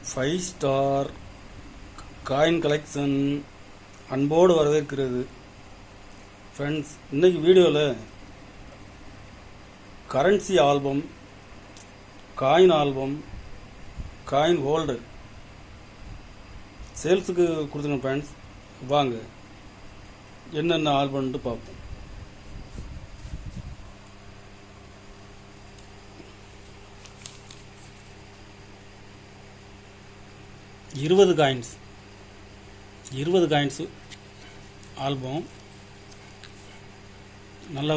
Five star coin collection அன்போடு வரவேற்கிறது. Friends, இன்றைக்கி வீடியோவில் currency album, coin album, coin holder சேல்ஸுக்கு கொடுத்துருங்க. ஃப்ரெண்ட்ஸ், வாங்க என்னென்ன ஆல்பம்ன்ட்டு பார்ப்போம். இருபது காயின்ஸ் ஆல்பம், நல்ல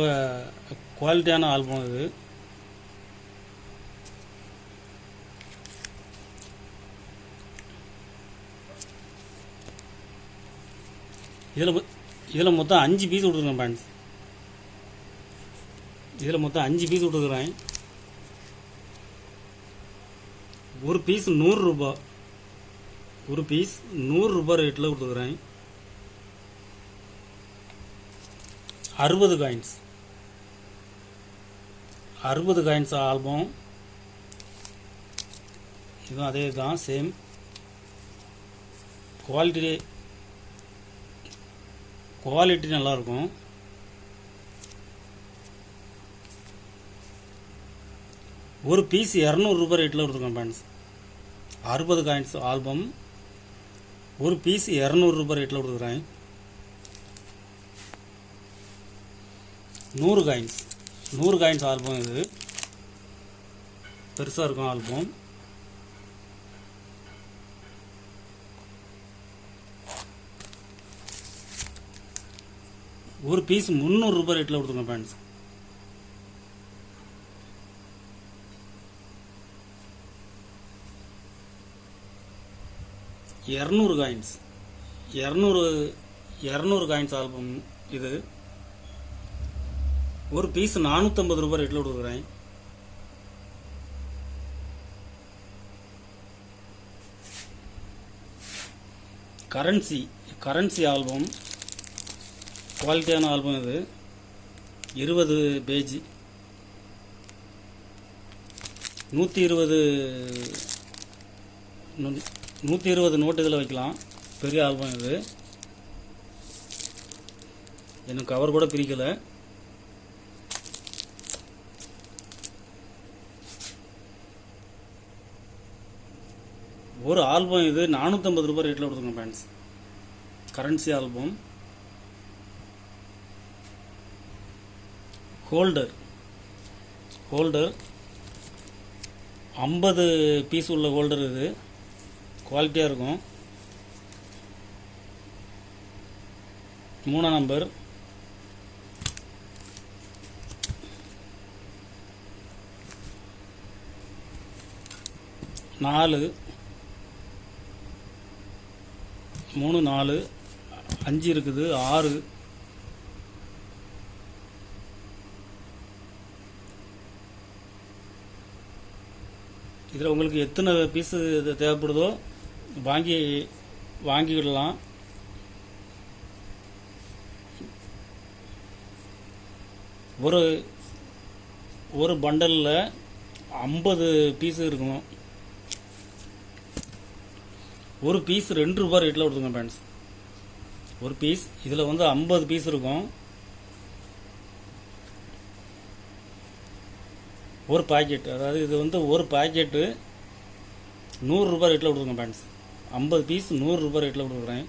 குவாலிட்டியான ஆல்பம் இது. இதில் மொத்தம் 5 பீஸ் கொடுத்துருக்கேன் ஃப்ரெண்ட்ஸ். இதில் மொத்தம் 5 பீஸ் கொடுத்துருக்குறேன். ஒரு பீஸ் 100 ரூபாய். ஒரு பீஸ் 100 ரூபாய் ரேட்டில் கொடுத்துருக்குறேன். 60 காயின்ஸ் ஆல்பம். இதுவும் அதே தான், சேம் குவாலிட்டி நல்லாயிருக்கும். ஒரு பீஸ் 200 ரூபாய் ரேட்டில் கொடுத்துருக்கேன் ஃப்ரெண்ட்ஸ். 60 காயின்ஸ் ஆல்பம், ஒரு பீஸ் 200 ரூபாய் ரேட்டில் கொடுக்குறேன். 100 காயின்ஸ் ஆல்பம். இது பெருசாக இருக்கும் ஆல்பம். ஒரு பீஸ் 300 ரூபாய் ரேட்டில் கொடுத்துருங்க ஃப்ரெண்ட்ஸ். இரநூறு காயின்ஸ் ஆல்பம். இது ஒரு பீஸ் 450 ரூபாய் ரேட்டில் கொடுக்குறேன். கரன்சி ஆல்பம், குவாலிட்டியான ஆல்பம். இது 20 பேஜ், 120 நோட்டு இதில் வைக்கலாம். பெரிய ஆல்பம் இது. எனக்கு கவர் கூட பிரிக்கலை. ஒரு ஆல்பம் இது 450 ரூபாய் ரேட்டில் கொடுத்துருங்க friends. Currency album. Holder 50 piece உள்ள ஹோல்டர். இது குவாலிட்டியாக இருக்கும். 3 நம்பர். நாலு 3 4 5 இருக்குது. 6 இதில் உங்களுக்கு எத்தனை பீஸு தேவைப்படுதோ வாங்கிக்கிடலாம். ஒரு பண்டலில் 50 பீஸு இருக்கும். ஒரு பீஸ் 2 ரூபாய் ரேட்டில் கொடுத்துங்க ஃப்ரெண்ட்ஸ். ஒரு பீஸ் இதில் 50 பீஸ் இருக்கும். ஒரு பாக்கெட், அதாவது இது ஒரு பாக்கெட்டு 100 ரூபாய் ரேட்டில் கொடுத்துங்க ஃப்ரெண்ட்ஸ். 50 பீஸ் 100 ரூபாய் ரேட்டில் கொடுக்குறேன்.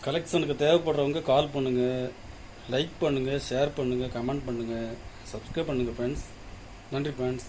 கலெக்ஷனுக்கு தேவைப்படுறவங்க கால் பண்ணுங்கள், லைக் பண்ணுங்கள், ஷேர் பண்ணுங்கள், கமெண்ட் பண்ணுங்கள், சப்ஸ்கிரைப் பண்ணுங்கள் ஃப்ரெண்ட்ஸ். நன்றி ஃப்ரெண்ட்ஸ்.